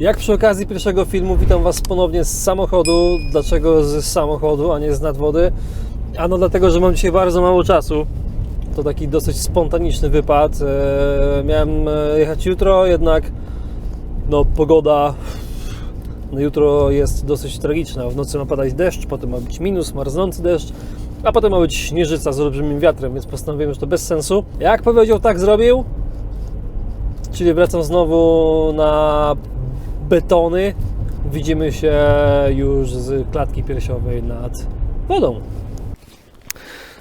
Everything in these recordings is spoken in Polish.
Jak przy okazji pierwszego filmu, witam Was ponownie z samochodu. Dlaczego z samochodu, a nie z nadwody? Ano dlatego, że mam dzisiaj bardzo mało czasu. To taki dosyć spontaniczny wypad. Miałem jechać jutro, jednak no, pogoda jutro jest dosyć tragiczna. W nocy ma padać deszcz, potem ma być minus, marznący deszcz, a potem ma być śnieżyca z olbrzymim wiatrem, więc postanowiłem, że to bez sensu. Jak powiedział, tak zrobił. Czyli wracam znowu na betony. Widzimy się już z klatki piersiowej nad wodą.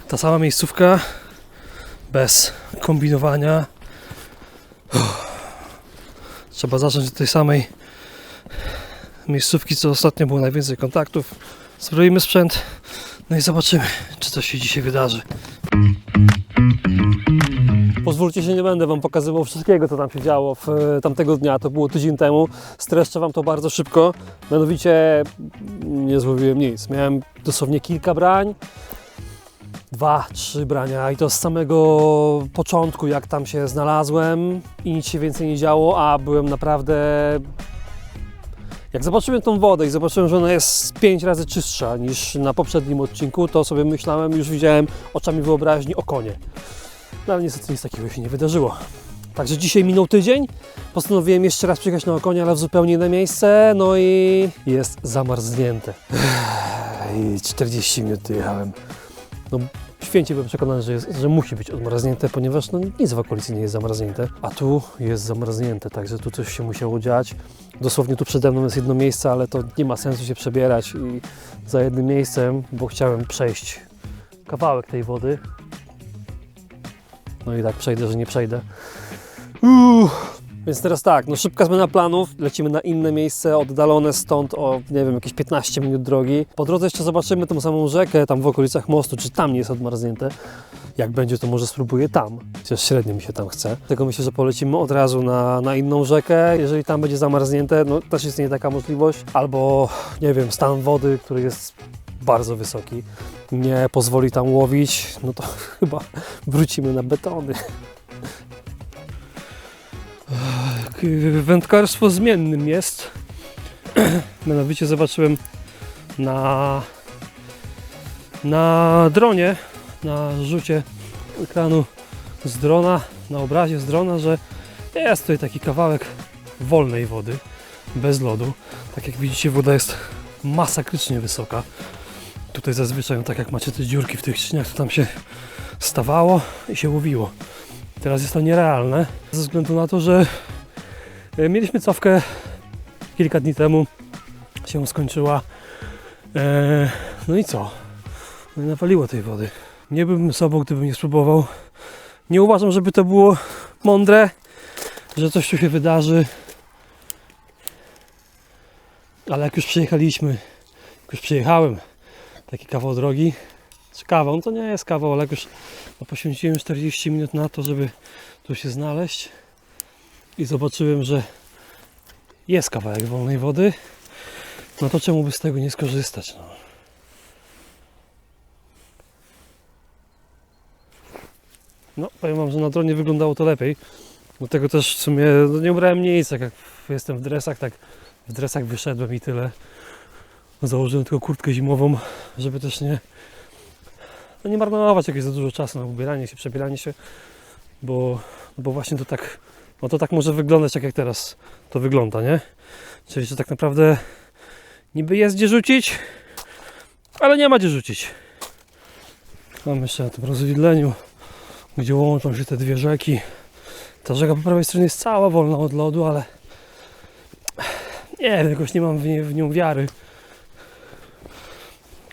Ta sama miejscówka, bez kombinowania. Trzeba zacząć od tej samej miejscówki, co ostatnio było najwięcej kontaktów. Zbroimy sprzęt, no i zobaczymy, czy coś się dzisiaj wydarzy. Pozwólcie, że nie będę Wam pokazywał wszystkiego, co tam się działo tamtego dnia. To było tydzień temu. Streszczę Wam to bardzo szybko. Mianowicie nie złowiłem nic. Miałem dosłownie kilka brań. 2-3 brania i to z samego początku, jak tam się znalazłem i nic się więcej nie działo, a byłem naprawdę... Jak zobaczyłem tą wodę i zobaczyłem, że ona jest 5 razy czystsza niż na poprzednim odcinku, to sobie myślałem, już widziałem oczami wyobraźni okonie. No ale niestety nic takiego się nie wydarzyło. Także dzisiaj minął tydzień, postanowiłem jeszcze raz przyjechać na okonie, ale w zupełnie inne miejsce, no i jest zamarznięte. I 40 minut tu jechałem. No, święcie byłem przekonany, że musi być odmarznięte, ponieważ no, nic w okolicy nie jest zamarznięte, a tu jest zamarznięte, także tu coś się musiało dziać. Dosłownie tu przede mną jest jedno miejsce, ale to nie ma sensu się przebierać i za jednym miejscem, bo chciałem przejść kawałek tej wody. No i tak przejdę, że nie przejdę. Więc teraz tak, no szybka zmiana planów, lecimy na inne miejsce, oddalone stąd o, nie wiem, jakieś 15 minut drogi. Po drodze jeszcze zobaczymy tą samą rzekę, tam w okolicach mostu, czy tam nie jest odmarznięte. Jak będzie, to może spróbuję tam, chociaż średnio mi się tam chce. Dlatego myślę, że polecimy od razu na inną rzekę. Jeżeli tam będzie zamarznięte, no też istnieje taka możliwość. Albo, nie wiem, stan wody, który jest bardzo wysoki, nie pozwoli tam łowić, no to chyba wrócimy na betony. Wędkarstwo zmiennym jest. Mianowicie zobaczyłem na dronie, na rzucie ekranu z drona, na obrazie z drona, że jest tutaj taki kawałek wolnej wody, bez lodu. Tak jak widzicie, woda jest masakrycznie wysoka. Tutaj zazwyczaj, tak jak macie te dziurki w tych ścianach, to tam się stawało i się łowiło. Teraz jest to nierealne, ze względu na to, że mieliśmy cofkę kilka dni temu, się skończyła. No i co? No i nawaliło tej wody. Nie byłbym sobą, gdybym nie spróbował. Nie uważam, żeby to było mądre, że coś tu się wydarzy. Ale jak już przyjechaliśmy, jak już przyjechałem taki kawał drogi, czy kawał, no to nie jest kawał, ale jak już poświęciłem 40 minut na to, żeby tu się znaleźć i zobaczyłem, że jest kawałek wolnej wody, no to czemu by z tego nie skorzystać? No, powiem Wam, że na dronie wyglądało to lepiej. Dlatego też w sumie no, nie ubrałem nic, jak jestem w dresach, tak w dresach wyszedłem i tyle. Założyłem tylko kurtkę zimową, żeby też nie marnować jakieś za dużo czasu na ubieranie się, przebieranie się, bo właśnie to tak, no to tak może wyglądać, tak jak teraz to wygląda, nie? Czyli, że tak naprawdę niby jest gdzie rzucić, ale nie ma gdzie rzucić. Mam jeszcze na tym rozwidleniu, gdzie łączą się te dwie rzeki. Ta rzeka po prawej stronie jest cała wolna od lodu, ale nie wiem, jakoś nie mam w nią wiary.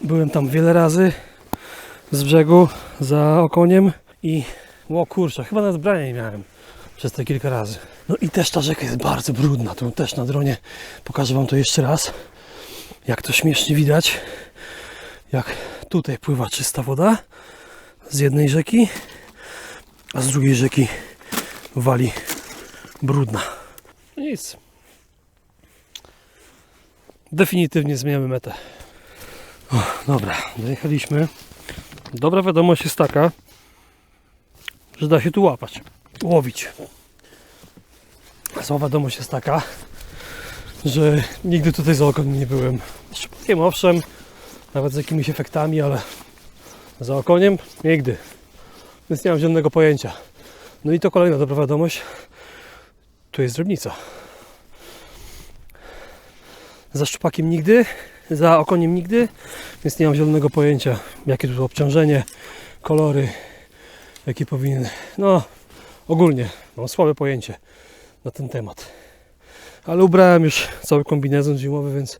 Byłem tam wiele razy z brzegu, za okoniem i o kurczę, chyba nawet brania nie miałem przez te kilka razy. No i też ta rzeka jest bardzo brudna, tu też na dronie pokażę Wam to jeszcze raz, jak to śmiesznie widać, jak tutaj pływa czysta woda z jednej rzeki, a z drugiej rzeki wali brudna. No nic, definitywnie zmieniamy metę. Dobra, dojechaliśmy. Dobra wiadomość jest taka, że da się tu łowić. Zła wiadomość jest taka, że nigdy tutaj za okoniem nie byłem. Szczupakiem owszem, nawet z jakimiś efektami, ale za okoniem nigdy. Więc nie mam żadnego pojęcia. No i to kolejna dobra wiadomość. Tu jest drobnica. Za szczupakiem nigdy, za okoniem nigdy, więc nie mam zielonego pojęcia, jakie tu obciążenie, kolory, jakie powinien. No, ogólnie mam słabe pojęcie na ten temat. Ale ubrałem już cały kombinezon zimowy, więc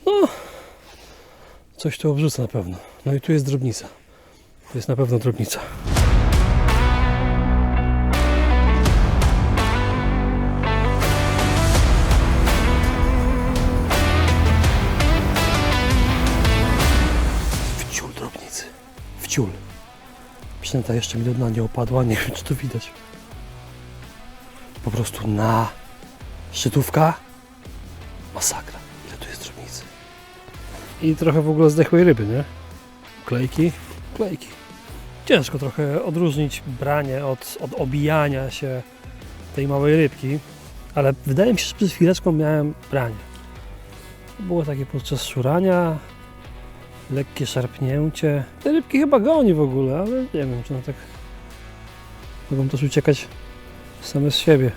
no, coś tu obrzucę na pewno. No i tu jest drobnica. To jest na pewno drobnica. Wciul drobnicy. Wciul. Przynęta jeszcze mi do dna nie opadła. Nie wiem, czy to widać. Po prostu na szczytówka. Masakra. Ile tu jest drobnicy. I trochę w ogóle zdechłej ryby, nie? Klejki. Klejki. Ciężko trochę odróżnić branie od obijania się tej małej rybki. Ale wydaje mi się, że przez chwileczkę miałem branie. To było takie podczas szurania. Lekkie szarpnięcie. Te rybki chyba goni w ogóle, ale nie wiem, czy one tak mogą też uciekać same z siebie.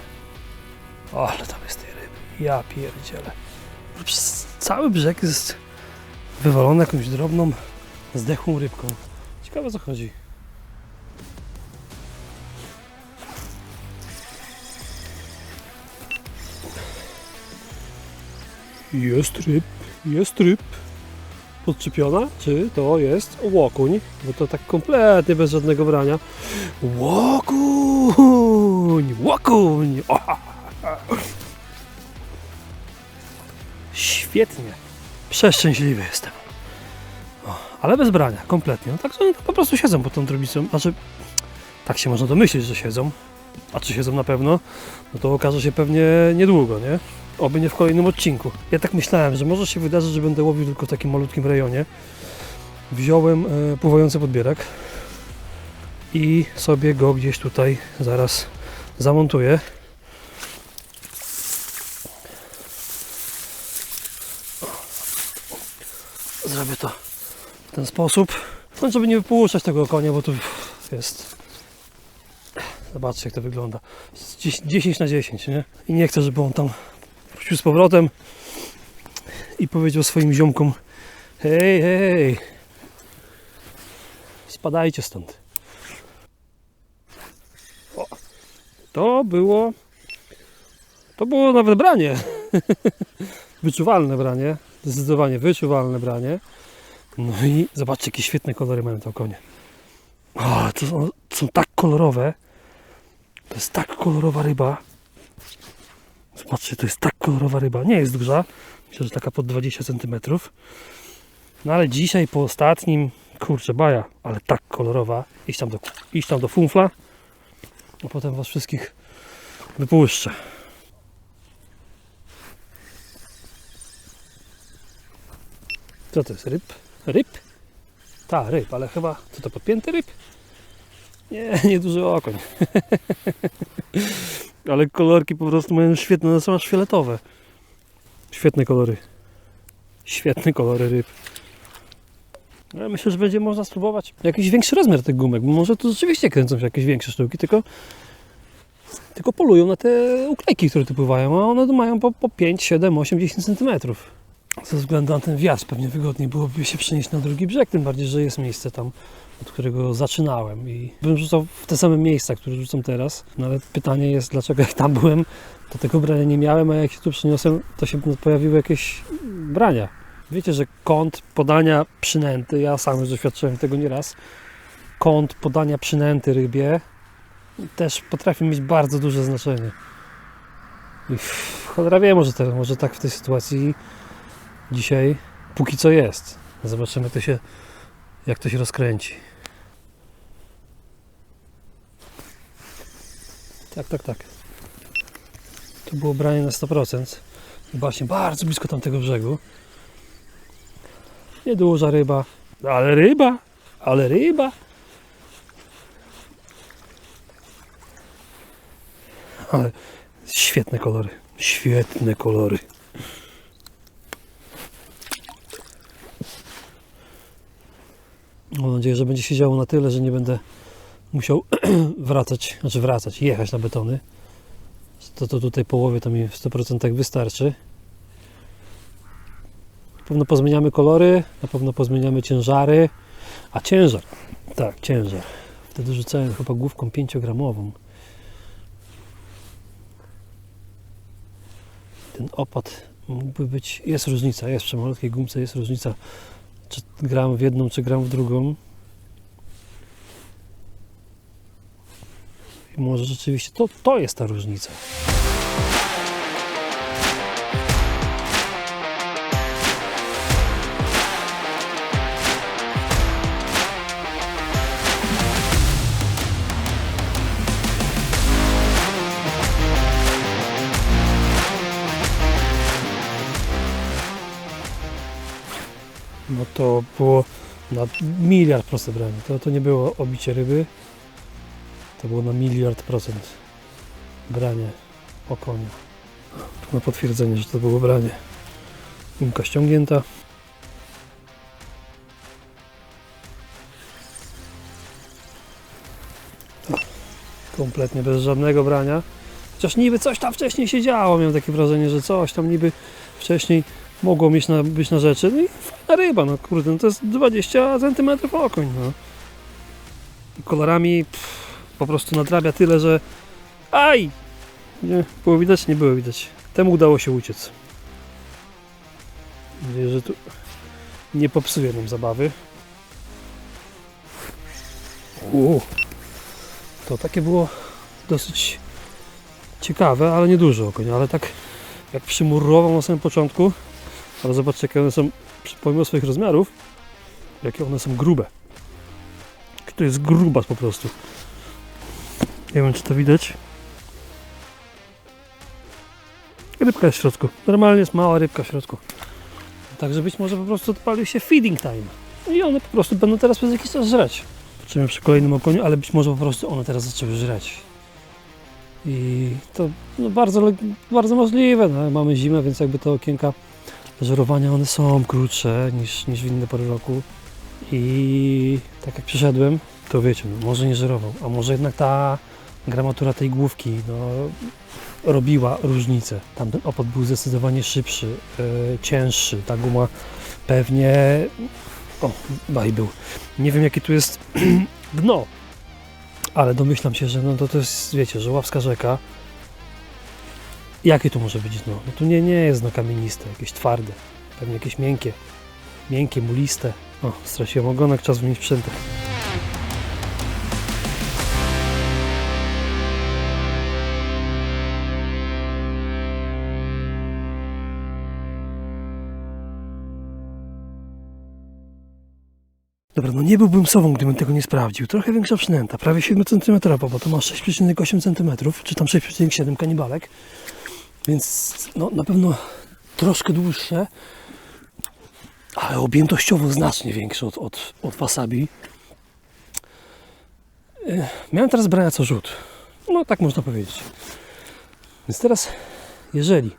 O, ale tam jest tej ryby. Ja pierdzielę. Cały brzeg jest wywalony jakąś drobną, zdechłą rybką. Ciekawe, o co chodzi. Jest ryb. Podczepiona? Czy to jest łokuń? Bo to tak kompletnie bez żadnego brania. Łokuń! Świetnie. Przeszczęśliwy jestem. Ale bez brania, kompletnie. No tak, oni po prostu siedzą pod tą drobnicą. Znaczy, tak się można domyślić, że siedzą. A czy siedzą na pewno? No to okaże się pewnie niedługo, nie? Oby nie w kolejnym odcinku. Ja tak myślałem, że może się wydarzyć, że będę łowił tylko w takim malutkim rejonie. Wziąłem pływający podbierak i sobie go gdzieś tutaj zaraz zamontuję. Zrobię to w ten sposób, no, żeby nie wypuszczać tego konia, bo tu jest... Zobaczcie, jak to wygląda. 10 na 10, nie? I nie chcę, żeby on tam wrócił z powrotem i powiedział swoim ziomkom: hej, spadajcie stąd. O, to było nawet branie. Wyczuwalne branie. Zdecydowanie wyczuwalne branie. No i zobaczcie, jakie świetne kolory mają te konie. O, to są tak kolorowe. To jest tak kolorowa ryba. Zobaczcie, to jest tak kolorowa ryba. Nie jest duża. Myślę, że taka pod 20 cm. No ale dzisiaj po ostatnim, kurczę, baja, ale tak kolorowa. Iść tam do funfla, a potem was wszystkich wypuszczę. Co to jest? Ryb? Ta, ryb, ale chyba... Co to, podpięty ryb? Nie duży okoń. Ale kolorki po prostu mają świetne, one są aż fioletowe. Świetne kolory ryb. Ale myślę, że będzie można spróbować jakiś większy rozmiar tych gumek, bo może tu rzeczywiście kręcą się jakieś większe sztuki, tylko polują na te uklejki, które tu pływają, a one mają po 5, 7, 8, 10 cm. Ze względu na ten wjazd pewnie wygodniej byłoby się przenieść na drugi brzeg, tym bardziej, że jest miejsce tam, od którego zaczynałem i bym rzucał w te same miejsca, które rzucam teraz. No ale pytanie jest, dlaczego jak tam byłem, to tego brania nie miałem, a jak się tu przyniosłem, to się pojawiły jakieś brania. Wiecie, że kąt podania przynęty, ja sam już doświadczyłem tego nieraz, kąt podania przynęty rybie też potrafi mieć bardzo duże znaczenie. I cholera wie, może tak w tej sytuacji dzisiaj póki co jest. Zobaczymy jak to się rozkręci. Tak. To było branie na 100%. Właśnie bardzo blisko tamtego brzegu. Nieduża ryba. Ale ryba. Ale świetne kolory. Mam nadzieję, że będzie się działo na tyle, że nie będę musiał jechać na betony. To tutaj połowie to mi w 100% wystarczy. Na pewno pozmieniamy kolory, na pewno pozmieniamy ciężary. A ciężar, tak, ciężar. Wtedy rzucałem chyba główką 5-gramową. Ten opad mógłby być, jest różnica, jest przy malutkiej gumce, jest różnica, czy gram w jedną, czy gram w drugą. I może rzeczywiście to jest ta różnica. No to było na 1.000.000% branie. To nie było obicie ryby. To było na 1.000.000% branie okonia. Tu na potwierdzenie, że to było branie. Gumka ściągnięta. Kompletnie bez żadnego brania. Chociaż niby coś tam wcześniej się działo. Miałem takie wrażenie, że coś tam niby wcześniej mogło być na rzeczy. No i fajna ryba, no kurde, no to jest 20 cm okoń, no. I kolorami po prostu nadrabia tyle, że aj! Nie, było widać? Nie było widać. Temu udało się uciec. Mam nadzieję, że tu nie popsuje nam zabawy. To takie było dosyć ciekawe, ale nie duże okoń, ale tak jak przymurował na samym początku. Ale zobaczcie, jakie one są, pomimo swoich rozmiarów, jakie one są grube. To jest grubas po prostu. Nie wiem, czy to widać. Rybka jest w środku. Normalnie jest mała rybka w środku. Także być może po prostu odpalił się feeding time. I one po prostu będą teraz przez jakiś czas żreć. Patrzymy przy kolejnym okoniu, ale być może po prostu one teraz zaczęły żreć. I to no, bardzo możliwe. No, mamy zimę, więc jakby te okienka żerowania one są krótsze niż w inne pory roku. I tak jak przyszedłem, to wiecie, no, może nie żerował, a może jednak ta gramatura tej główki no, robiła różnicę. Tamten opad był zdecydowanie szybszy, cięższy. Ta guma pewnie... O, był. Nie wiem, jakie tu jest dno, ale domyślam się, że no to jest, wiecie, Żuławska rzeka. Jakie tu może być dno? No tu nie jest dno kamieniste, jakieś twarde, pewnie jakieś miękkie, muliste. O, straciłem ogonek, czas wymienić sprzęty. Dobra, no nie byłbym sobą, gdybym tego nie sprawdził. Trochę większa przynęta, prawie 7 cm, bo to ma 6,8 cm, czy tam 6,7 kanibalek. Więc no, na pewno troszkę dłuższe, ale objętościowo znacznie większe od wasabi. Miałem teraz brania co rzut. No tak można powiedzieć. Więc teraz, jeżeli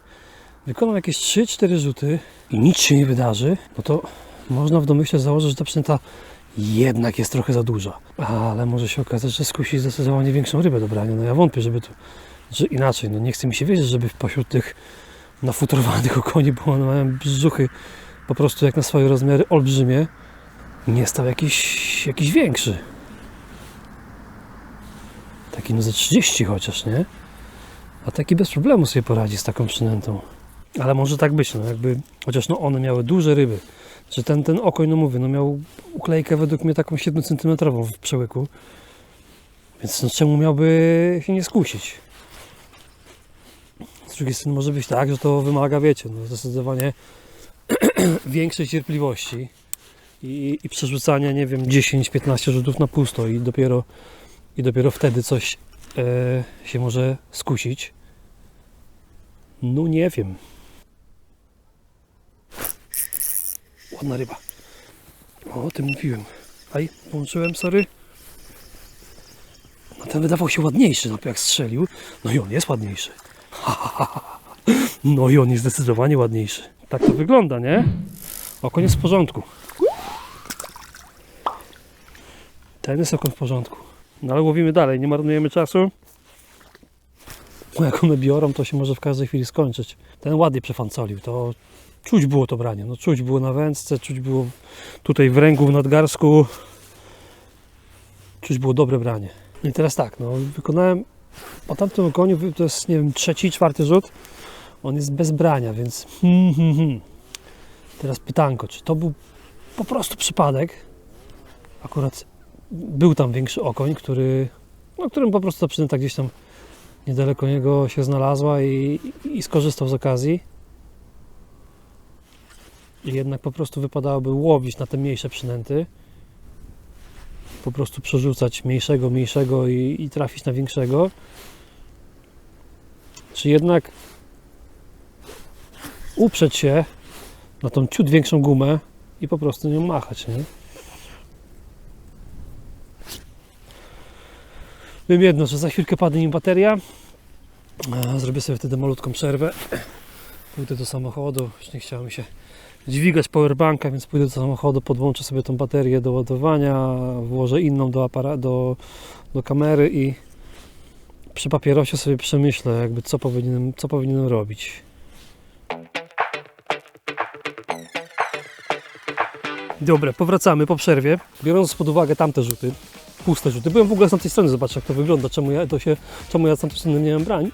wykonam jakieś 3-4 rzuty i nic się nie wydarzy, no to można w domyśle założyć, że ta przynęta jednak jest trochę za duża. Ale może się okazać, że skusi zdecydowanie większą rybę do brania. No ja wątpię, żeby tu... Znaczy inaczej, no nie chce mi się wierzyć, żeby pośród tych nafutrowanych okoni, bo one mają brzuchy po prostu jak na swoje rozmiary olbrzymie, nie stał jakiś większy. Taki no ze 30 chociaż, nie? A taki bez problemu sobie poradzi z taką przynętą. Ale może tak być, no jakby, chociaż no one miały duże ryby. Że ten okoń, no mówię, no miał uklejkę według mnie taką 7 cm w przełyku. Więc no czemu miałby się nie skusić? Z drugiej strony może być tak, że to wymaga, wiecie, no zdecydowanie większej cierpliwości i przerzucania, nie wiem, 10-15 rzutów na pusto i dopiero wtedy coś się może skusić. No nie wiem. Ładna ryba. O tym mówiłem. Aj, włączyłem, sorry. No ten wydawał się ładniejszy, no jak strzelił. No i on jest ładniejszy. No i on jest zdecydowanie ładniejszy. Tak to wygląda, nie? Okoń jest w porządku. Ten jest okon w porządku. No ale łowimy dalej, nie marnujemy czasu. Bo jak one biorą, to się może w każdej chwili skończyć. Ten ładnie przefancolił, to czuć było to branie. No, czuć było na wędce, czuć było tutaj w ręku, w nadgarsku. Czuć było dobre branie. No i teraz tak, no wykonałem po tamtym okoniu, to jest nie wiem, 3., 4. rzut. On jest bez brania, więc Teraz pytanko, czy to był po prostu przypadek? Akurat był tam większy okoń, którym po prostu ta przynęta gdzieś tam niedaleko niego się znalazła i skorzystał z okazji. I jednak po prostu wypadałoby łowić na te mniejsze przynęty. Po prostu przerzucać mniejszego i trafić na większego. Czy jednak uprzeć się na tą ciut większą gumę i po prostu nią machać, nie? Wiem jedno, że za chwilkę padnie mi bateria. Zrobię sobie wtedy malutką przerwę. Pójdę do samochodu. Już nie chciałem się dźwigać powerbanka, więc pójdę do samochodu, podłączę sobie tą baterię do ładowania, włożę inną do kamery i przy papierosie sobie przemyślę, jakby co powinienem robić. Dobra, powracamy po przerwie. Biorąc pod uwagę tamte rzuty, puste rzuty. Byłem w ogóle z tamtej strony, zobaczę jak to wygląda, czemu ja z tamtej strony nie mam brań.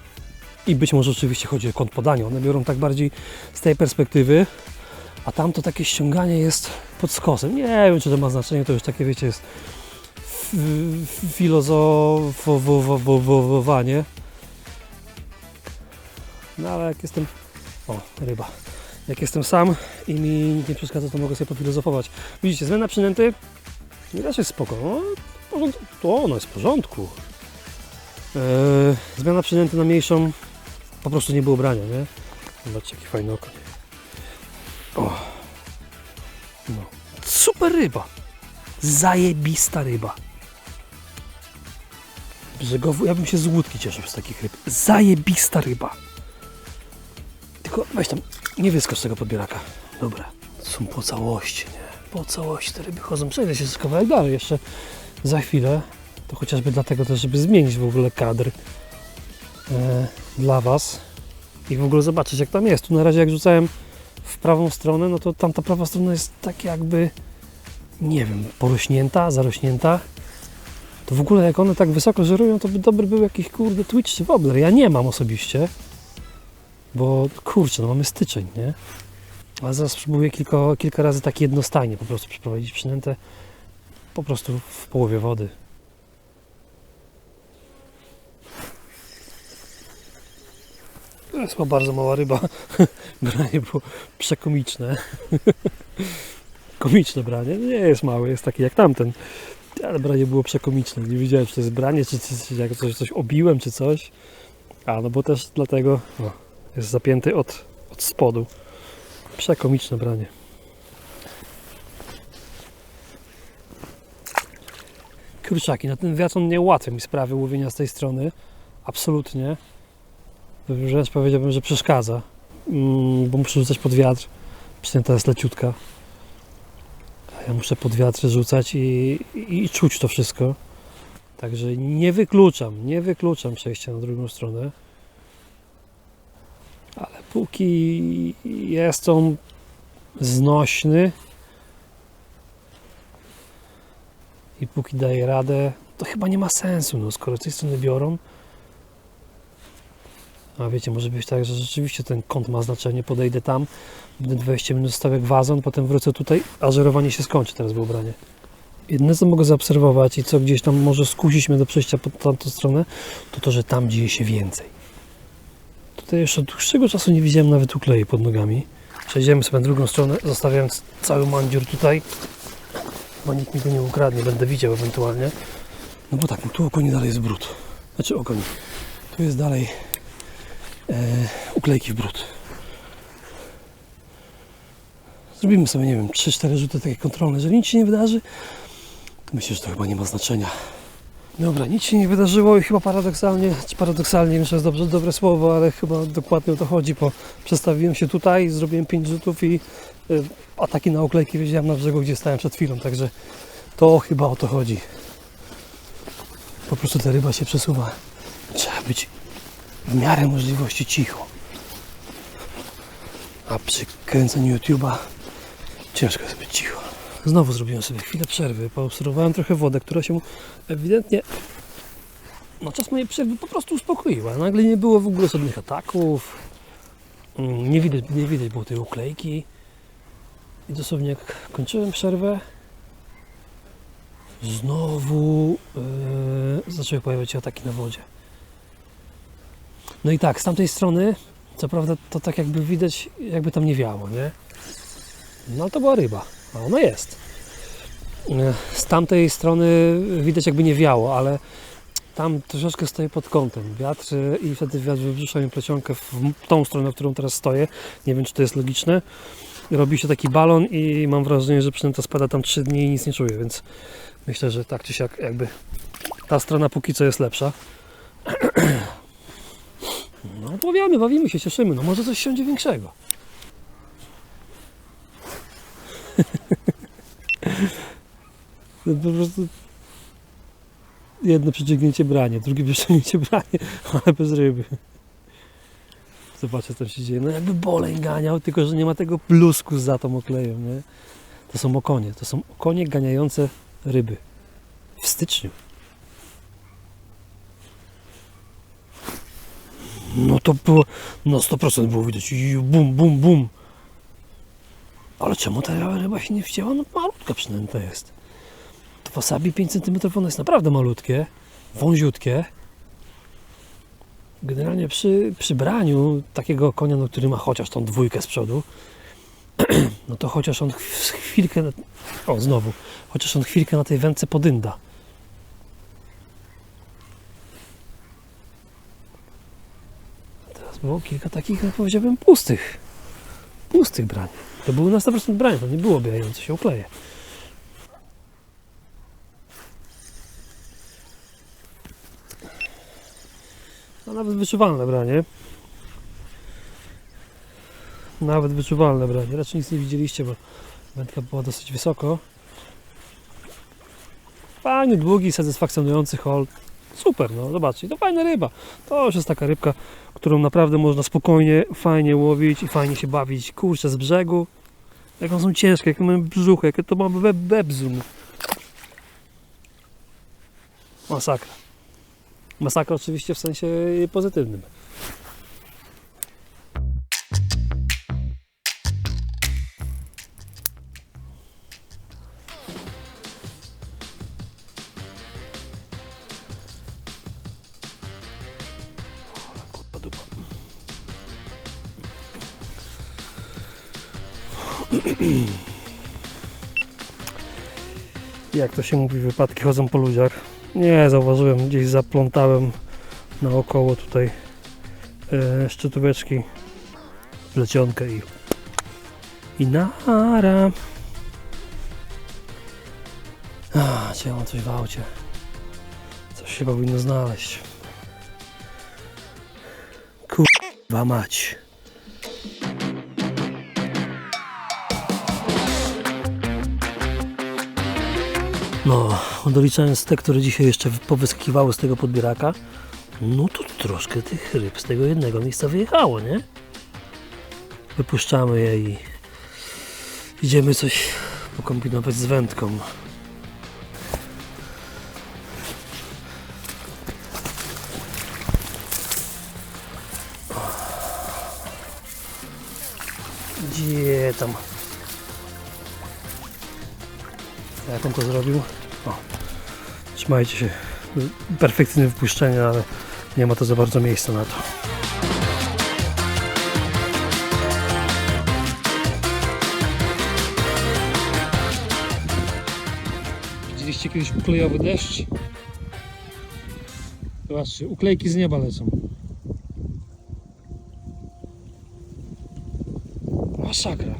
I być może oczywiście chodzi o kąt podania. One biorą tak bardziej z tej perspektywy, a tamto takie ściąganie jest pod skosem. Nie wiem, czy to ma znaczenie, to już takie, wiecie, jest filozofowanie. No ale jak jestem... O, ryba. Jak jestem sam i mi nikt nie przeszkadza, to mogę sobie pofilozofować. Widzicie, zmiana przynęty i też jest spoko. To ono jest w porządku. Zmiana przynęty na mniejszą, po prostu nie było brania, nie? Zobaczcie, jaki fajny okoń. O. No. Super ryba. Zajebista ryba. Brzegowy, ja bym się z łódki cieszył z takich ryb. Zajebista ryba. Tylko weź tam, nie wyskocz tego podbieraka. Dobra. Są po całości, nie? Po całości te ryby chodzą. Przejdę się z kawałek dalej jeszcze za chwilę. To chociażby dlatego też, żeby zmienić w ogóle kadr dla Was i w ogóle zobaczyć jak tam jest. Tu na razie jak rzucałem w prawą stronę, no to tamta prawa strona jest tak jakby, nie wiem, porośnięta, zarośnięta. To w ogóle jak one tak wysoko żerują, to by dobry był jakiś kurde Twitch czy wobbler. Ja nie mam osobiście, bo kurczę, no mamy styczeń, nie? Ale zaraz spróbuję kilka razy tak jednostajnie po prostu przeprowadzić przynętę po prostu w połowie wody. To jest chyba bardzo mała ryba. Branie było przekomiczne. Komiczne branie. Nie jest małe, jest takie jak tamten. Ale branie było przekomiczne. Nie wiedziałem, czy to jest branie, czy jak coś obiłem, czy coś. A no bo też dlatego jest zapięty od spodu. Przekomiczne branie. Kurczaki, no ten wiatr nie ułatwia mi sprawy łowienia z tej strony. Absolutnie. Wręcz powiedziałbym, że przeszkadza. Bo muszę rzucać pod wiatr. Przynęta jest leciutka. A ja muszę pod wiatr rzucać i czuć to wszystko. Także nie wykluczam przejścia na drugą stronę. Ale póki jest on znośny i póki daje radę, to chyba nie ma sensu, no skoro z tej strony biorą. A wiecie, może być tak, że rzeczywiście ten kąt ma znaczenie, podejdę tam, będę 20 minut stawiał wazon, potem wrócę tutaj, a żerowanie się skończy teraz w ubranie. Jedyne co mogę zaobserwować i co gdzieś tam może skusić mnie do przejścia pod tamtą stronę, to to, że tam dzieje się więcej. Tutaj jeszcze od dłuższego czasu nie widziałem nawet uklei pod nogami. Przejdziemy sobie na drugą stronę, zostawiając cały mandziur tutaj, bo nikt mi go nie ukradnie, będę widział ewentualnie. No bo tak, no tu okoni dalej jest brud. Znaczy okoni. Tu jest dalej uklejki w brud. Zrobimy sobie, nie wiem, 3-4 rzuty takie kontrolne. Jeżeli nic się nie wydarzy, to myślę, że to chyba nie ma znaczenia. Dobra, nic się nie wydarzyło i chyba paradoksalnie, myślę, że jest dobre słowo, ale chyba dokładnie o to chodzi, bo przestawiłem się tutaj, zrobiłem 5 rzutów i ataki na uklejki wiedziałem na brzegu, gdzie stałem przed chwilą, także to chyba o to chodzi. Po prostu ta ryba się przesuwa. Trzeba być w miarę możliwości cicho. A przy kręceniu YouTube'a ciężko jest być cicho. Znowu zrobiłem sobie chwilę przerwy. Poobserwowałem trochę wodę, która się ewidentnie no czas mojej przerwy po prostu uspokoiła. Nagle nie było w ogóle żadnych ataków. Nie widać było tej uklejki. I dosłownie jak kończyłem przerwę, znowu zaczęły pojawiać się ataki na wodzie. No i tak, z tamtej strony, co prawda to tak jakby widać, jakby tam nie wiało, nie? No ale to była ryba, a ona jest. Z tamtej strony widać jakby nie wiało, ale tam troszeczkę stoję pod kątem. Wiatr i wtedy wiatr wybrzusza mi plecionkę w tą stronę, w którą teraz stoję. Nie wiem, czy to jest logiczne. Robi się taki balon i mam wrażenie, że przynęta spada tam 3 dni i nic nie czuję, więc myślę, że tak czy siak jakby ta strona póki co jest lepsza. No bawimy się, cieszymy. No może coś siądzie większego. Po prostu jedno przyciągnięcie branie, drugie przyciągnięcie branie, ale bez ryby. Zobaczcie, co tam się dzieje. No jakby boleń ganiał, tylko że nie ma tego blusku za tą oklejem, nie? To są okonie. To są okonie ganiające ryby. W styczniu. No to było, no 100% było widać. Bum, bum, bum. Ale czemu ta ryba się nie wcięła? No malutka przynęta jest. To wasabi 5 cm ono jest naprawdę malutkie. Wąziutkie. Generalnie przy braniu takiego konia, no, który ma chociaż tą dwójkę z przodu, no to chociaż on chwilkę, chociaż on chwilkę na tej wędce podynda. Teraz było kilka takich, jak powiedziałbym, pustych brań. To były na 100% brań, to nie było bijające się ukleje. No nawet wyczuwalne branie. Nawet wyczuwalne branie. Raczej nic nie widzieliście, bo wędka była dosyć wysoko. Fajny, długi, satysfakcjonujący haul. Super, no zobaczcie, to fajna ryba. To już jest taka rybka, którą naprawdę można spokojnie, fajnie łowić i fajnie się bawić. Kurczę, z brzegu. Jak one są ciężkie, jak mają brzuch, jakie to ma bebzum. Masakra. Masakra oczywiście w sensie pozytywnym. Jak to się mówi, wypadki chodzą po ludziach. Nie, zauważyłem, gdzieś zaplątałem naokoło tutaj szczytóweczki, plecionkę i nara. Dzisiaj mam coś w aucie. Coś się powinno znaleźć. Kurwa mać. No, doliczając te, które dzisiaj jeszcze powyskakiwały z tego podbieraka, no to troszkę tych ryb z tego jednego miejsca wyjechało, nie? Wypuszczamy je i idziemy coś pokombinować z wędką. Gdzie tam? Jak on to zrobił? O, trzymajcie się. Perfekcyjne wypuszczenie, ale nie ma to za bardzo miejsca na to. Widzieliście kiedyś uklejowy deszcz? Zobaczcie, uklejki z nieba lecą. Masakra.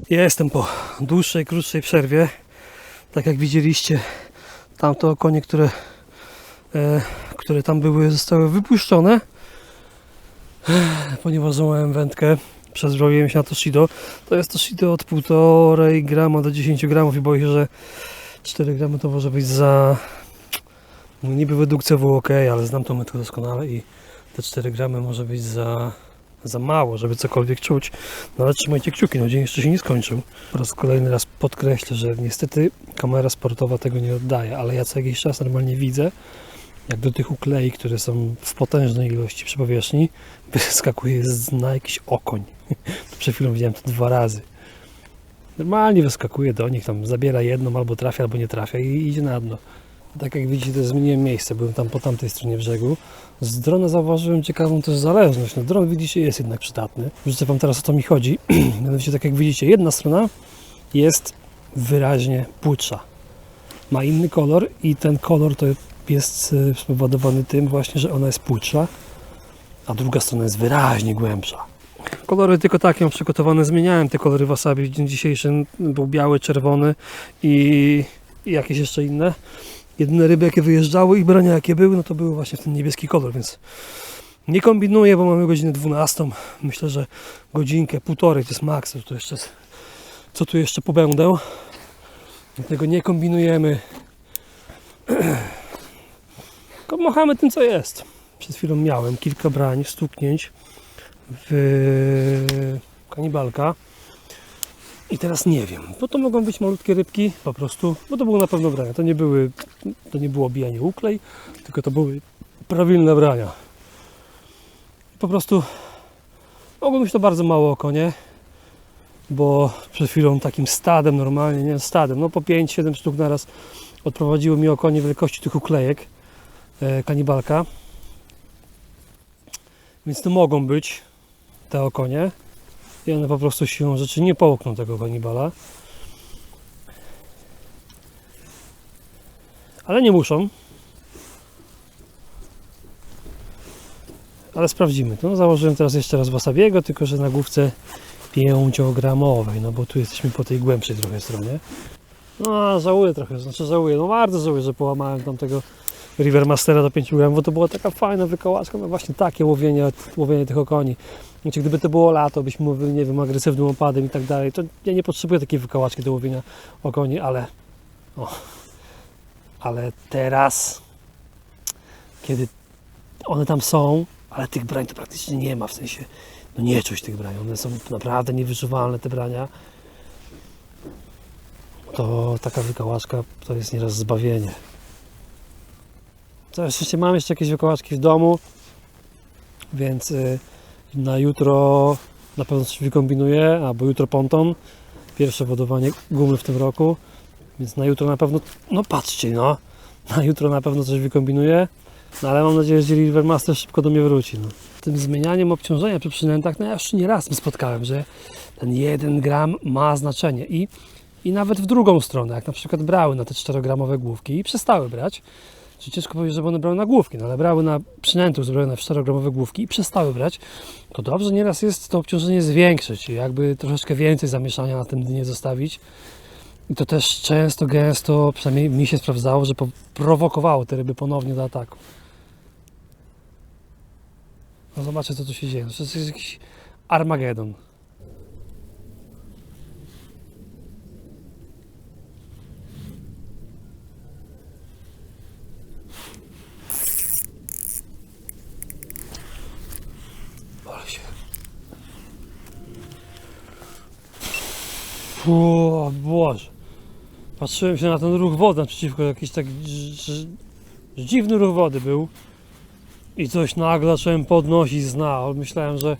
Ja jestem po dłuższej, krótszej przerwie. Tak jak widzieliście, tamte okonie, które tam były, zostały wypuszczone. Ponieważ złamałem wędkę, przezbroiłem się na to Shido. To jest to Shido od 1,5 grama do 10 gramów i boję się, że 4 gramy to może być No niby według było ok, ale znam tą metodę doskonale i te 4 gramy może być za mało, żeby cokolwiek czuć. No ale trzymajcie kciuki, no dzień jeszcze się nie skończył. Po raz kolejny raz podkreślę, że niestety kamera sportowa tego nie oddaje, ale ja co jakiś czas normalnie widzę, jak do tych uklei, które są w potężnej ilości przy powierzchni, wyskakuje na jakiś okoń. Przed chwilą widziałem to 2 razy. Normalnie wyskakuje do nich, tam zabiera jedną, albo trafia, albo nie trafia i idzie na dno. Tak jak widzicie, to zmieniłem miejsce, byłem tam po tamtej stronie brzegu. Z drona zauważyłem ciekawą też zależność. No, dron, widzicie, jest jednak przydatny. Życzę Wam teraz, o co mi chodzi. Mianowicie, tak jak widzicie, jedna strona jest wyraźnie płytsza. Ma inny kolor i ten kolor to jest spowodowany tym właśnie, że ona jest płytsza, a druga strona jest wyraźnie głębsza. Kolory tylko takie mam przygotowane, zmieniałem te kolory wasabi w dzień dzisiejszy. Był biały, czerwony i jakieś jeszcze inne. Jedyne ryby, jakie wyjeżdżały i brania, jakie były, no to były właśnie w ten niebieski kolor, więc nie kombinuję, bo mamy godzinę 12. Myślę, że godzinkę, półtorej to jest maks. Co tu jeszcze pobędę? Dlatego nie kombinujemy. Tylko machamy tym, co jest. Przed chwilą miałem kilka brań, stuknięć w kanibalka. I teraz nie wiem, bo to mogą być malutkie rybki po prostu, bo to były na pewno brania. To nie było bijanie uklej, tylko to były prawilne brania. Po prostu mogło być to bardzo mało okonie, bo przed chwilą takim stadem normalnie, nie stadem, no po 5-7 sztuk naraz odprowadziły mi okonie wielkości tych uklejek kanibalka. Więc to mogą być te okonie. I one po prostu siłą rzeczy nie połkną tego kanibala. Ale nie muszą. Ale sprawdzimy to. No, założyłem teraz jeszcze raz wasabiego, tylko że na główce 5-gramowej, no bo tu jesteśmy po tej głębszej trochę stronie. No żałuję trochę, no bardzo żałuję, że połamałem tamtego Rivermastera do 5 gramów, bo to była taka fajna wykołaczka, no właśnie takie łowienie tych okoni. Znaczy, gdyby to było lato, byśmy mówili, nie wiem, agresywnym opadem i tak dalej, to ja nie potrzebuję takiej wykołaczki do łowienia okoni, ale teraz, kiedy one tam są, ale tych brań to praktycznie nie ma, w sensie, no nie czuć tych brań, one są naprawdę niewyczuwalne, te brania, to taka wykołaczka to jest nieraz zbawienie. Całe szczęście mam jeszcze jakieś wykołaczki w domu, więc na jutro na pewno coś wykombinuję, albo jutro ponton, pierwsze wodowanie gumy w tym roku, więc na jutro na pewno, no patrzcie, no, na jutro na pewno coś wykombinuję, no ale mam nadzieję, że Rivermaster szybko do mnie wróci. No. Tym zmienianiem obciążenia przy przynętach, no ja już nieraz spotkałem, że ten 1 gram ma znaczenie i nawet w drugą stronę, jak na przykład brały na te 4-gramowe główki i przestały brać, czy ciężko powiedzieć, żeby one brały na główki, no ale brały na przynęty uzbrojone w 4-gramowe główki i przestały brać, to dobrze nieraz jest to obciążenie zwiększyć i jakby troszeczkę więcej zamieszania na tym dnie zostawić. I to też często, gęsto, przynajmniej mi się sprawdzało, że prowokowało te ryby ponownie do ataku. No zobaczcie, co tu się dzieje. To jest jakiś Armagedon. O Boże, patrzyłem się na ten ruch wody naprzeciwko, jakiś taki dziwny ruch wody był i coś nagle zacząłem podnosić z dna. Myślałem, że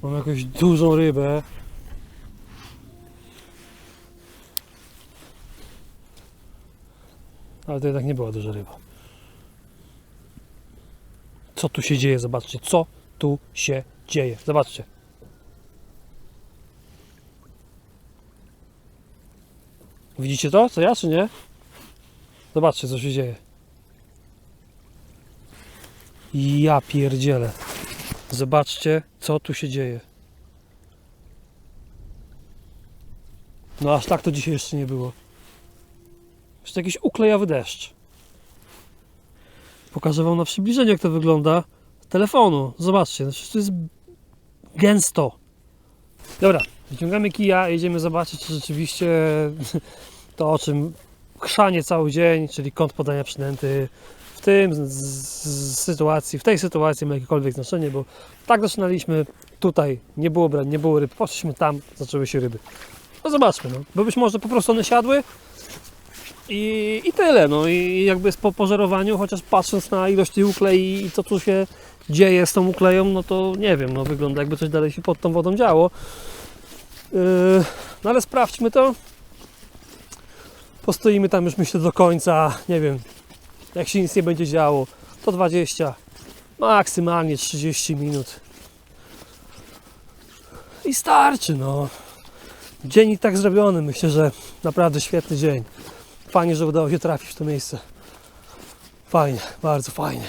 mam jakąś dużą rybę, ale to jednak nie była duża ryba. Co tu się dzieje? Zobaczcie, co tu się dzieje. Zobaczcie. Widzicie to? Co ja, czy nie? Zobaczcie, co się dzieje. Ja pierdzielę. Zobaczcie, co tu się dzieje. No aż tak to dzisiaj jeszcze nie było. Jeszcze jakiś uklejowy deszcz. Pokażę Wam na przybliżeniu, jak to wygląda z telefonu. Zobaczcie, to jest gęsto. Dobra, wyciągamy kija, jedziemy zobaczyć, czy rzeczywiście to, o czym chrzanie cały dzień, czyli kąt podania przynęty w w tej sytuacji ma jakiekolwiek znaczenie, bo tak zaczynaliśmy, tutaj nie było brań, nie było ryb, poszliśmy tam, zaczęły się ryby. No zobaczmy, no, bo być może po prostu one siadły i tyle, no i jakby po pożerowaniu, chociaż patrząc na ilość tej uklei i co tu się dzieje z tą ukleją, no to nie wiem, no wygląda jakby coś dalej się pod tą wodą działo. No ale sprawdźmy to. Postoimy tam już myślę do końca, nie wiem, jak się nic nie będzie działo, to 20, maksymalnie 30 minut. I starczy, no. Dzień i tak zrobiony, myślę, że naprawdę świetny dzień. Fajnie, że udało się trafić w to miejsce. Fajnie, bardzo fajnie.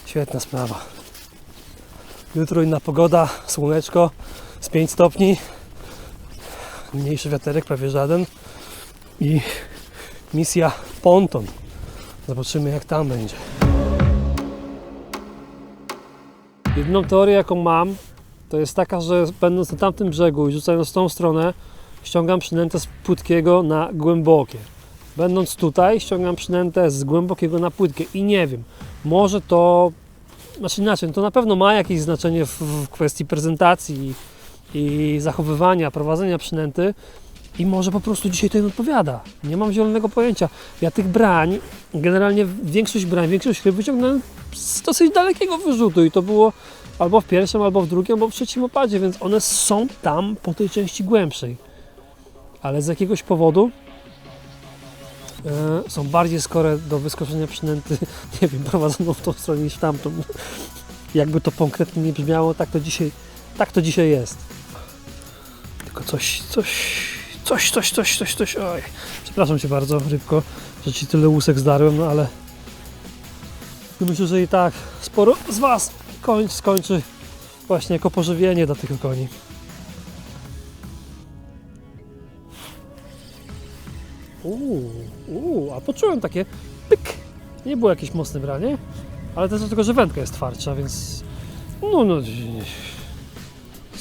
Świetna sprawa. Jutro inna pogoda, słoneczko z 5 stopni. Mniejszy wiaterek, prawie żaden. I misja ponton. Zobaczymy jak tam będzie. Jedną teorię jaką mam, to jest taka, że będąc na tamtym brzegu i rzucając w tą stronę, ściągam przynętę z płytkiego na głębokie. Będąc tutaj, ściągam przynętę z głębokiego na płytkie i nie wiem, może to, znaczy inaczej, to na pewno ma jakieś znaczenie w kwestii prezentacji i zachowywania, prowadzenia przynęty i może po prostu dzisiaj to im odpowiada. Nie mam zielonego pojęcia. Ja tych brań, generalnie większość ryb wyciągnąłem z dosyć dalekiego wyrzutu i to było albo w pierwszym, albo w drugim, albo w trzecim opadzie, więc one są tam po tej części głębszej. Ale z jakiegoś powodu są bardziej skore do wyskoczenia przynęty, nie wiem, prowadzoną w tą stronę niż w tamtą. Jakby to konkretnie nie brzmiało, tak to dzisiaj jest. Tylko coś, oj. Przepraszam Cię bardzo, rybko, że Ci tyle łusek zdarłem, no ale myślę, że i tak sporo z Was skończy właśnie jako pożywienie dla tych okoni. A poczułem takie pyk. Nie było jakieś mocne branie, ale też dlatego, że wędka jest twardsza, więc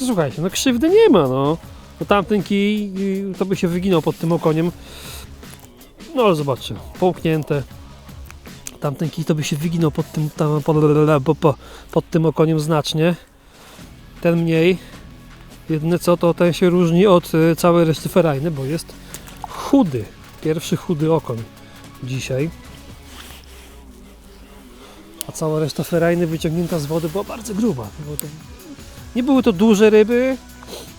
słuchajcie, no krzywdy nie ma, no. Bo tamten kij to by się wyginął pod tym okoniem. No ale zobaczcie, połknięte. Tamten kij to by się wyginął pod tym okoniem znacznie. Ten mniej. Jedyne co, to ten się różni od całej reszty ferajny, bo jest chudy. Pierwszy chudy okoń dzisiaj. A cała reszta ferajny wyciągnięta z wody była bardzo gruba. Nie były to duże ryby,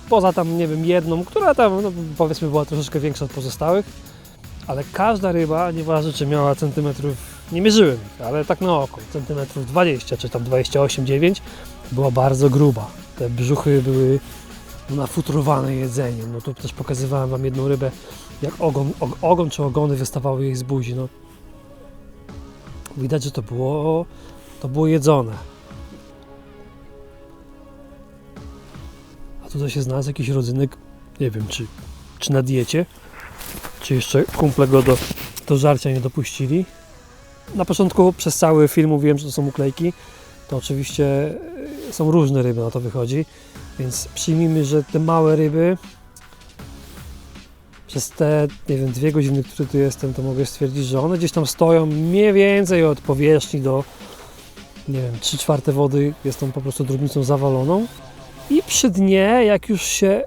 poza tam, nie wiem, jedną, która tam, no, powiedzmy, była troszeczkę większa od pozostałych, ale każda ryba, nieważne czy miała centymetrów, nie mierzyłem ich, ale tak na oko, centymetrów 20 czy tam 28-9, była bardzo gruba. Te brzuchy były nafutrowane jedzeniem. No tu też pokazywałem Wam jedną rybę, jak ogon czy ogony wystawały jej z buzi. No. Widać, że to było jedzone. A tutaj się znalazł jakiś rodzynek, nie wiem czy na diecie, czy jeszcze kumple go do żarcia nie dopuścili. Na początku przez cały film mówiłem, że to są uklejki. To oczywiście są różne ryby, na to wychodzi. Więc przyjmijmy, że te małe ryby przez te, nie wiem, 2 godziny, które tu jestem, to mogę stwierdzić, że one gdzieś tam stoją mniej więcej od powierzchni do, nie wiem, 3/4 wody jest tą po prostu drobnicą zawaloną. I przy dnie, jak już się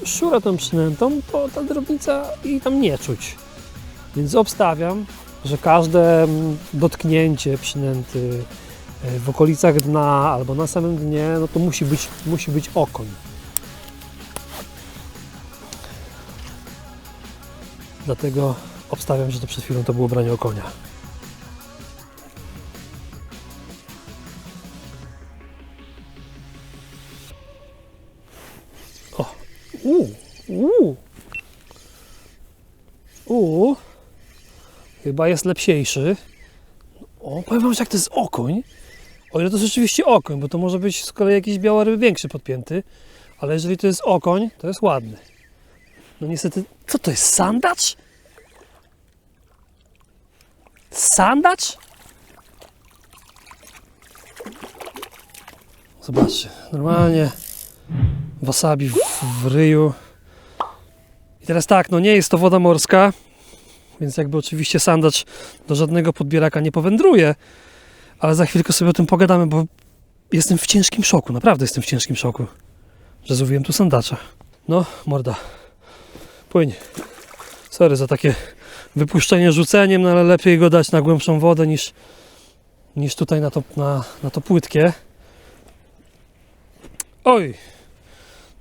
szura tą przynętą, to ta drobnica i tam nie czuć. Więc obstawiam, że każde dotknięcie przynęty w okolicach dna albo na samym dnie, no to musi być okoń. Dlatego obstawiam, że to przed chwilą to było branie okonia. Chyba jest lepsiejszy. Powiem Wam, że jak to jest okoń, o ile to jest rzeczywiście okoń, bo to może być z kolei jakiś białoryb większy podpięty, ale jeżeli to jest okoń, to jest ładny. No niestety, co to jest, sandacz? Sandacz? Zobaczcie, normalnie wasabi w ryju I teraz tak, no nie jest to woda morska, więc jakby oczywiście sandacz do żadnego podbieraka nie powędruje, ale za chwilkę sobie o tym pogadamy, bo jestem w ciężkim szoku, naprawdę jestem w ciężkim szoku, że złowiłem tu sandacza. No, morda, płyń. Sorry za takie wypuszczenie rzuceniem, no ale lepiej go dać na głębszą wodę niż tutaj na to płytkie. Oj,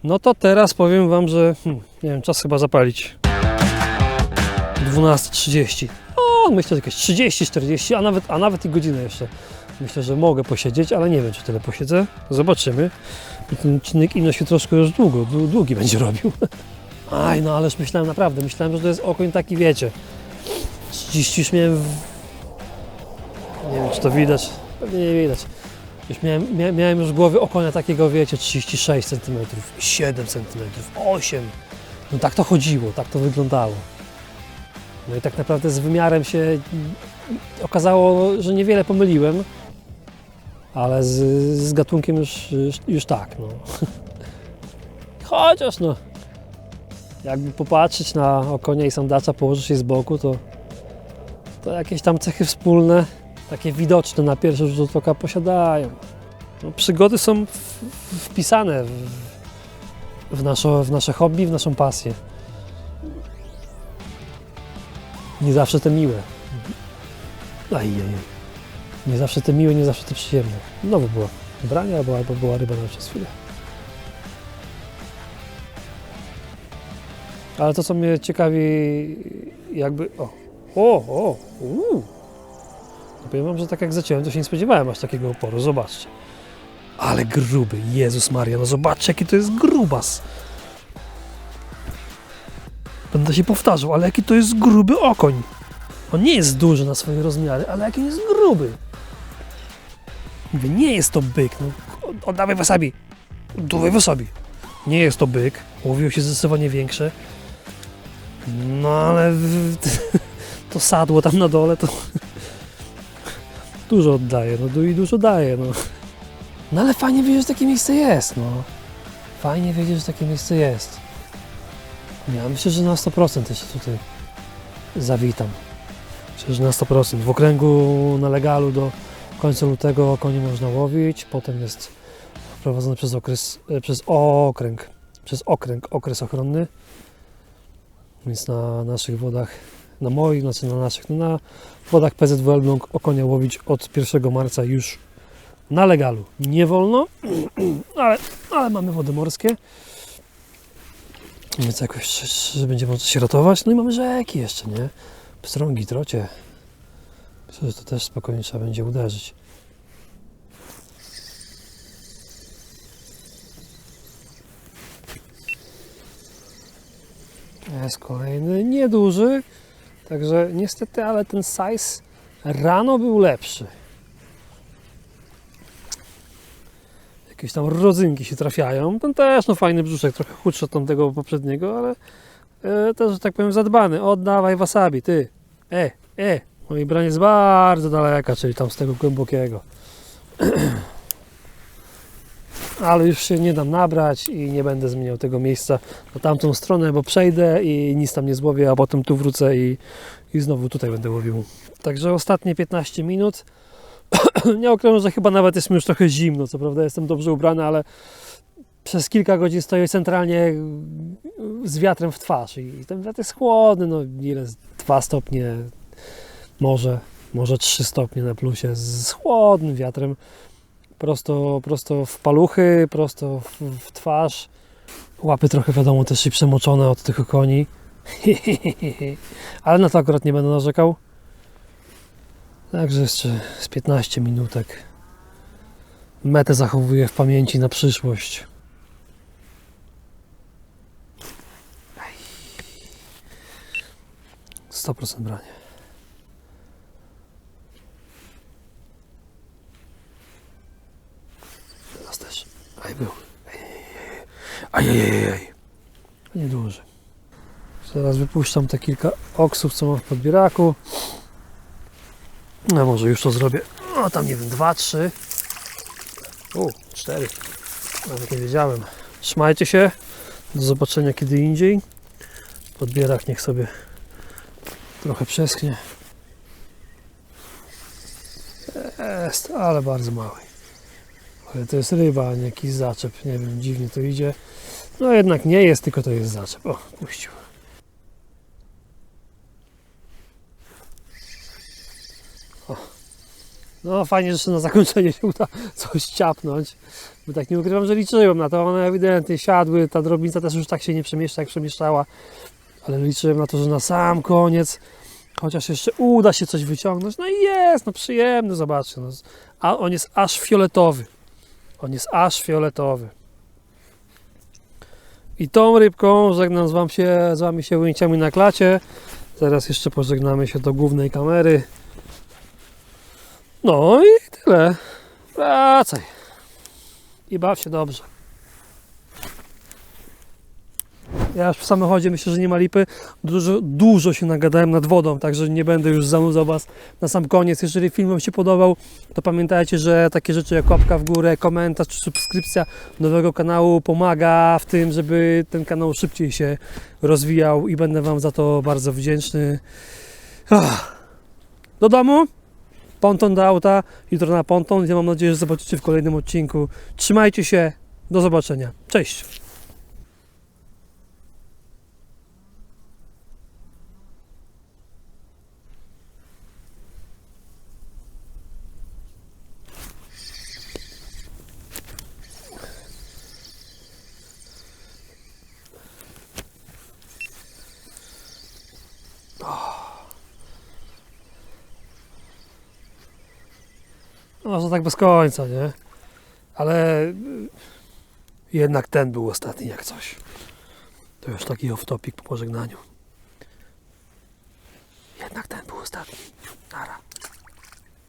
no to teraz powiem Wam, że nie wiem, czas chyba zapalić. 12:30. O, myślę, że jakieś 30, 40, a nawet i godzinę jeszcze. Myślę, że mogę posiedzieć, ale nie wiem, czy tyle posiedzę. Zobaczymy. I ten odcinek ino się troszkę już długi będzie robił. Aj, no ależ myślałem, że to jest okoń taki, wiecie. 30 już miałem nie wiem, czy to widać. Pewnie nie widać. Już miałem już w głowie okonia takiego, wiecie, 36 cm, 7 cm, 8. No tak to chodziło, tak to wyglądało. No i tak naprawdę z wymiarem się okazało, że niewiele pomyliłem, ale z gatunkiem już tak, no. Chociaż no, jakby popatrzeć na okonia i sandacza, położyć je z boku, to jakieś tam cechy wspólne, takie widoczne na pierwszy rzut oka posiadają. No, przygody są wpisane w nasze hobby, w naszą pasję. Nie zawsze te miłe. Nie zawsze te miłe, nie zawsze te przyjemne. Znowu było branie, albo była ryba na przez chwilę. Ale to, co mnie ciekawi, jakby... Powiem Wam, że tak jak zacząłem, to się nie spodziewałem aż takiego oporu. Zobaczcie. Ale gruby, Jezus Maria, no zobaczcie, jaki to jest grubas. Będę się powtarzał, ale jaki to jest gruby okoń. On nie jest duży na swoje rozmiary, ale jaki jest gruby. Mówię, nie jest to byk. No, oddawaj wasabi. Oddawaj wasabi. Nie jest to byk. Łowiło się zdecydowanie większe. No ale to sadło tam na dole to dużo oddaje, no i dużo daje, no. No ale fajnie wiedzieć, że takie miejsce jest, no. Fajnie wiedzieć, że takie miejsce jest. Ja myślę, że na 100% jeszcze tutaj zawitam. Myślę, że na 100%. W okręgu na legalu do końca lutego konie można łowić, potem jest wprowadzony przez okres ochronny. Więc na naszych wodach, na wodach PZW Elbląg okonia łowić od 1 marca już na legalu. Nie wolno, ale mamy wody morskie, więc jakoś będzie można się ratować. No i mamy rzeki jeszcze, nie? Pstrągi, trocie. Myślę, że to też spokojnie trzeba będzie uderzyć. Jest kolejny, nieduży, także niestety, ale ten size rano był lepszy. Jakieś tam rodzynki się trafiają, ten też no fajny brzuszek, trochę chudszy od tamtego poprzedniego, ale też, że tak powiem, zadbany. Oddawaj wasabi, ty, moje branie jest bardzo daleka, czyli tam z tego głębokiego. Ale już się nie dam nabrać i nie będę zmieniał tego miejsca na tamtą stronę, bo przejdę i nic tam nie złowię, a potem tu wrócę i znowu tutaj będę łowił. Także ostatnie 15 minut. Nie ukrywam, że chyba nawet jest mi już trochę zimno, co prawda jestem dobrze ubrany, ale przez kilka godzin stoję centralnie z wiatrem w twarz i ten wiatr jest chłodny, no ile? 2 stopnie, może 3 stopnie na plusie, z chłodnym wiatrem. Prosto w paluchy, prosto w twarz. Łapy trochę wiadomo też i przemoczone od tych koni. Ale na to akurat nie będę narzekał. Także jeszcze z 15 minutek. Metę zachowuję w pamięci na przyszłość. 100% branie. Teraz też. Był. Nieduży. Teraz wypuszczam te kilka oksów, co mam w podbieraku. No może już to zrobię. No tam nie wiem, 2, 3. 4. Nawet nie wiedziałem. Trzymajcie się. Do zobaczenia kiedy indziej. podbierak niech sobie trochę przeschnie. Jest, ale bardzo mały. Ale to jest ryba, a nie jakiś zaczep. Nie wiem, dziwnie to idzie. No jednak nie jest, tylko to jest zaczep. O, puścił. O. No fajnie, że na zakończenie się uda coś ciapnąć. Bo tak nie ukrywam, że liczyłem na to. One ewidentnie siadły. Ta drobnica też już tak się nie przemieszcza, jak przemieszczała. Ale liczyłem na to, że na sam koniec chociaż jeszcze uda się coś wyciągnąć. No i jest, no przyjemny, zobaczcie. No. A on jest aż fioletowy. On jest aż fioletowy. I tą rybką żegnam z Wami się ujęciami na klacie. Zaraz jeszcze pożegnamy się do głównej kamery. No i tyle. Wracaj. I baw się dobrze. Ja już w samochodzie myślę, że nie ma lipy. Dużo się nagadałem nad wodą, także nie będę już zanudzał Was na sam koniec. Jeżeli film Wam się podobał, to pamiętajcie, że takie rzeczy jak łapka w górę, komentarz czy subskrypcja nowego kanału pomaga w tym, żeby ten kanał szybciej się rozwijał i będę Wam za to bardzo wdzięczny. Do domu, ponton do auta, jutro na ponton. Ja mam nadzieję, że zobaczycie w kolejnym odcinku. Trzymajcie się, do zobaczenia. Cześć! No, to tak bez końca, nie? Ale jednak ten był ostatni jak coś. To już taki off-topic po pożegnaniu. Jednak ten był ostatni. Nara.